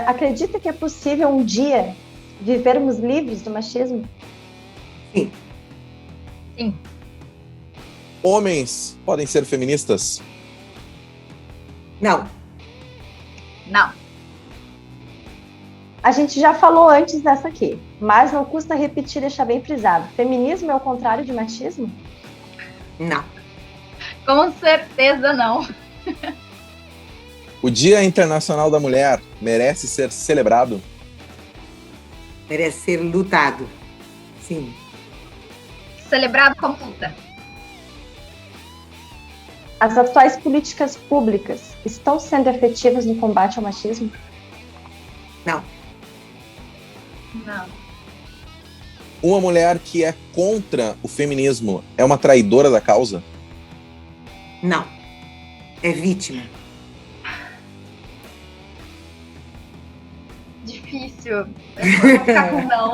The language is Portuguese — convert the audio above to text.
Acredita que é possível um dia vivermos livres do machismo? Sim. Sim. Homens podem ser feministas? Não. Não. A gente já falou antes dessa aqui, mas não custa repetir e deixar bem frisado. Feminismo é o contrário de machismo? Não. Com certeza não. O Dia Internacional da Mulher merece ser celebrado? Merece ser lutado. Sim. Celebrado com puta. As atuais políticas públicas estão sendo efetivas no combate ao machismo? Não. Não. Uma mulher que é contra o feminismo é uma traidora da causa? Não. É vítima. Difícil. Eu vou ficar com não.